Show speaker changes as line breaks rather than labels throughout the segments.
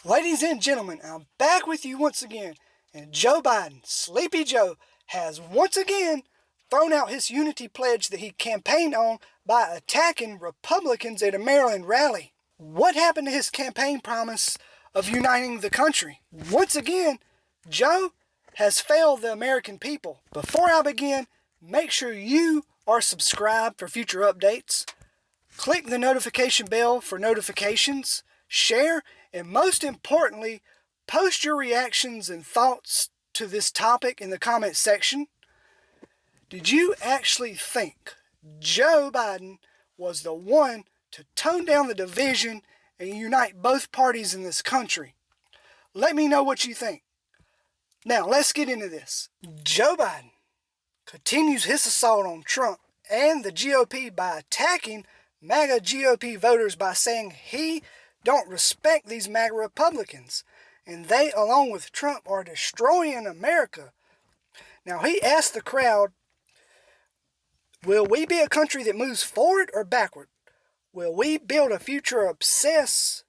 Ladies and gentlemen, I'm back with you once again, and Joe Biden, Sleepy Joe, has once again thrown out his unity pledge that he campaigned on by attacking Republicans at a Maryland rally. What happened to his campaign promise of uniting the country? Once again, Joe has failed the American people. Before I begin, make sure you are subscribed for future updates. Click the notification bell for notifications, share, and most importantly, post your reactions and thoughts to this topic in the comment section. Did you actually think Joe Biden was the one to tone down the division and unite both parties in this country? Let me know what you think. Now, let's get into this. Joe Biden continues his assault on Trump and the GOP by attacking MAGA GOP voters by saying he don't respect these MAGA Republicans, and they, along with Trump, are destroying America. Now, he asked the crowd, will we be a country that moves forward or backward? Will we build a future obsess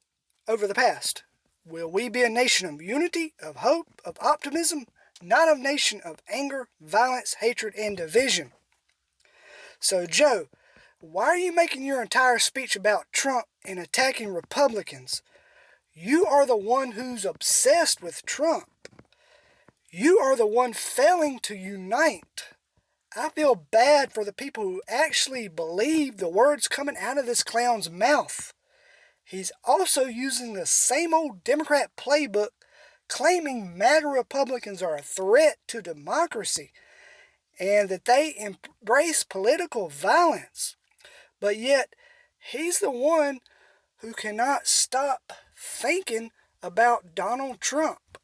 over the past? Will we be a nation of unity, of hope, of optimism, not a nation of anger, violence, hatred, and division? So, Joe, why are you making your entire speech about Trump and attacking Republicans? You are the one who's obsessed with Trump. You are the one failing to unite. I feel bad for the people who actually believe the words coming out of this clown's mouth. He's also using the same old Democrat playbook, claiming MAGA Republicans are a threat to democracy and that they embrace political violence. But yet, he's the one who cannot stop thinking about Donald Trump.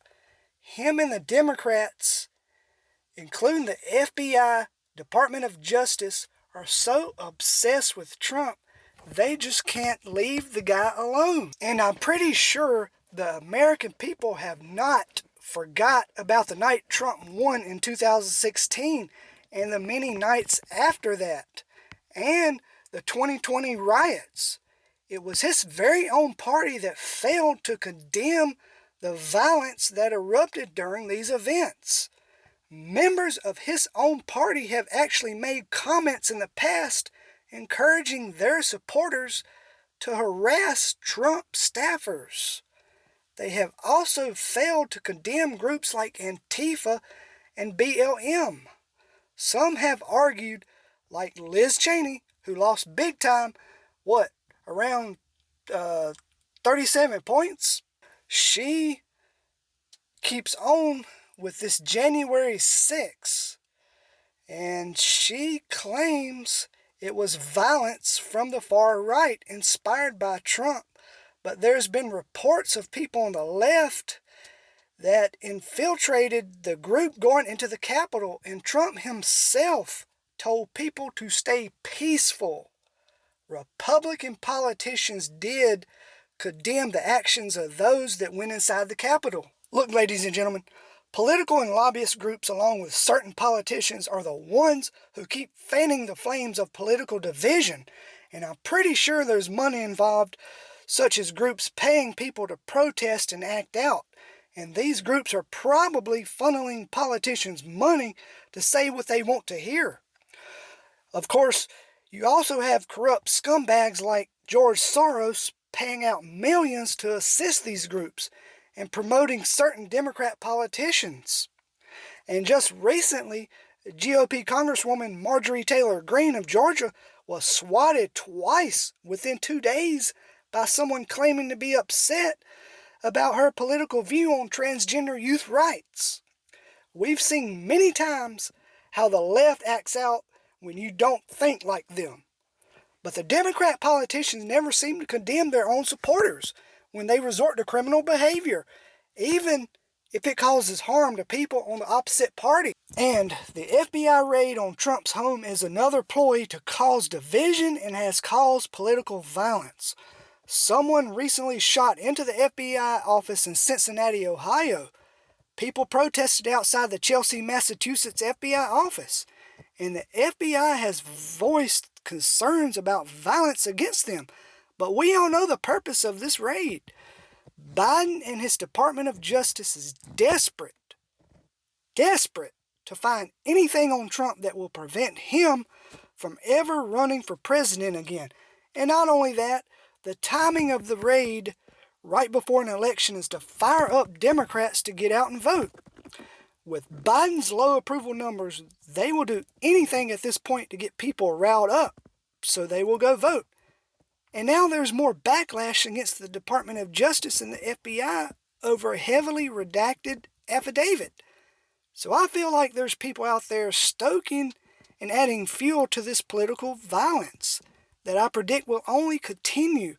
Him and the Democrats, including the FBI, Department of Justice, are so obsessed with Trump, they just can't leave the guy alone. And I'm pretty sure the American people have not forgot about the night Trump won in 2016 and the many nights after that, and the 2020 riots. It was his very own party that failed to condemn the violence that erupted during these events. Members of his own party have actually made comments in the past encouraging their supporters to harass Trump staffers. They have also failed to condemn groups like Antifa and BLM. Some have argued, like Liz Cheney, who lost big time, around 37 points? She keeps on with this January 6th, and she claims it was violence from the far right inspired by Trump. But there's been reports of people on the left that infiltrated the group going into the Capitol, and Trump himself told people to stay peaceful. Republican politicians did condemn the actions of those that went inside the Capitol. Look, ladies and gentlemen, political and lobbyist groups, along with certain politicians, are the ones who keep fanning the flames of political division. And I'm pretty sure there's money involved, such as groups paying people to protest and act out. And these groups are probably funneling politicians money to say what they want to hear. Of course, you also have corrupt scumbags like George Soros paying out millions to assist these groups and promoting certain Democrat politicians. And just recently, GOP Congresswoman Marjorie Taylor Greene of Georgia was swatted twice within 2 days by someone claiming to be upset about her political view on transgender youth rights. We've seen many times how the left acts out when you don't think like them. But the Democrat politicians never seem to condemn their own supporters when they resort to criminal behavior, even if it causes harm to people on the opposite party. And the FBI raid on Trump's home is another ploy to cause division and has caused political violence. Someone recently shot into the FBI office in Cincinnati, Ohio. People protested outside the Chelsea, Massachusetts FBI office, and the FBI has voiced concerns about violence against them. But we all know the purpose of this raid. Biden and his Department of Justice is desperate to find anything on Trump that will prevent him from ever running for president again. And not only that, the timing of the raid right before an election is to fire up Democrats to get out and vote. With Biden's low approval numbers, they will do anything at this point to get people riled up, so they will go vote. And now there's more backlash against the Department of Justice and the FBI over a heavily redacted affidavit. So I feel like there's people out there stoking and adding fuel to this political violence that I predict will only continue.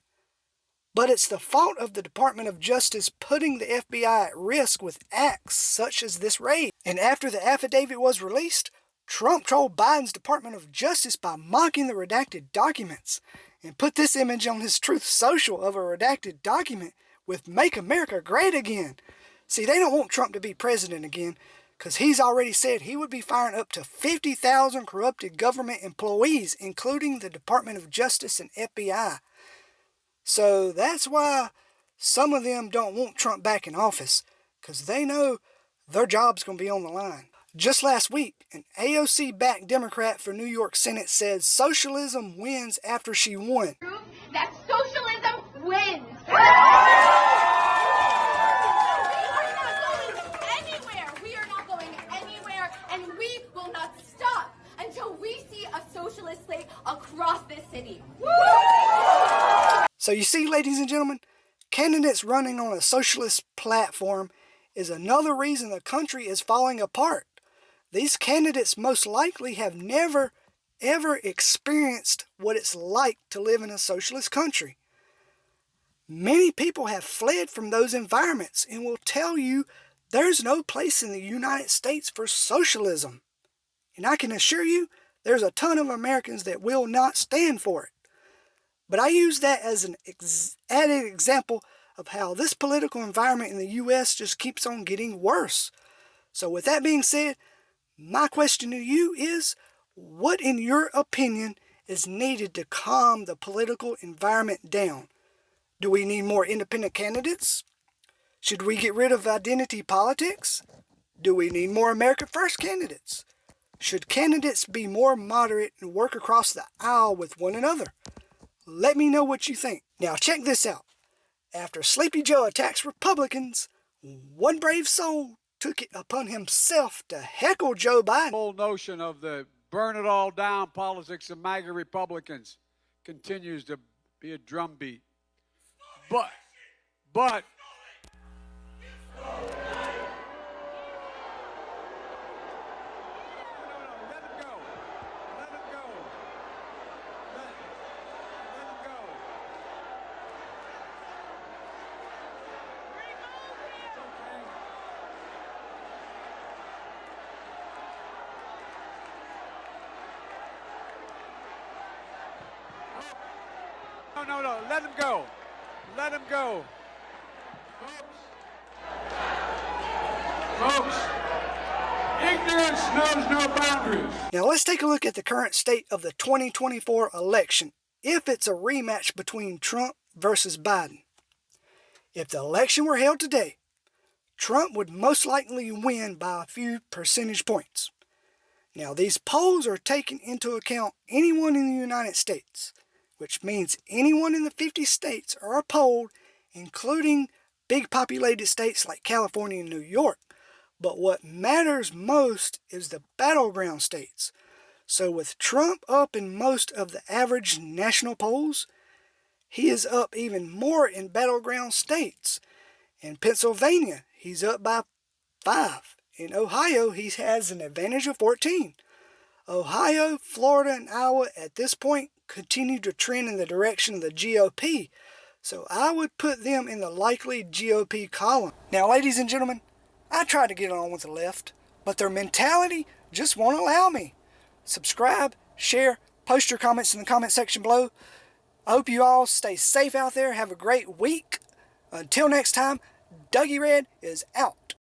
But it's the fault of the Department of Justice putting the FBI at risk with acts such as this raid. And after the affidavit was released, Trump trolled Biden's Department of Justice by mocking the redacted documents and put this image on his Truth Social of a redacted document with "Make America Great Again." See, they don't want Trump to be president again because he's already said he would be firing up to 50,000 corrupted government employees, including the Department of Justice and FBI. So that's why some of them don't want Trump back in office, because they know their job's going to be on the line. Just last week, an AOC-backed Democrat for New York Senate said socialism wins after she won.
That socialism wins! We are not going anywhere, and we will not stop until we see a socialist slate across this city.
So you see, ladies and gentlemen, candidates running on a socialist platform is another reason the country is falling apart. These candidates most likely have never, ever experienced what it's like to live in a socialist country. Many people have fled from those environments and will tell you there's no place in the United States for socialism. And I can assure you, there's a ton of Americans that will not stand for it. But I use that as an added example of how this political environment in the U.S. just keeps on getting worse. So with that being said, my question to you is, what in your opinion is needed to calm the political environment down? Do we need more independent candidates? Should we get rid of identity politics? Do we need more America First candidates? Should candidates be more moderate and work across the aisle with one another? Let me know what you think. Now check this out. After Sleepy Joe attacks Republicans, one brave soul took it upon himself to heckle Joe Biden.
The whole notion of the burn it all down politics of MAGA Republicans continues to be a drumbeat. But No, let him go. Let him go. Folks, ignorance knows no boundaries.
Now let's take a look at the current state of the 2024 election, if it's a rematch between Trump versus Biden. If the election were held today, Trump would most likely win by a few percentage points. Now these polls are taking into account anyone in the United States, which means anyone in the 50 states are polled, including big populated states like California and New York. But what matters most is the battleground states. So with Trump up in most of the average national polls, he is up even more in battleground states. In Pennsylvania, he's up by 5. In Ohio, he has an advantage of 14. Ohio, Florida, and Iowa at this point continue to trend in the direction of the GOP, so I would put them in the likely GOP column. Now, ladies and gentlemen, I try to get on with the left, but their mentality just won't allow me. Subscribe, share, post your comments in the comment section below. I hope you all stay safe out there. Have a great week. Until next time, Dougie Red is out.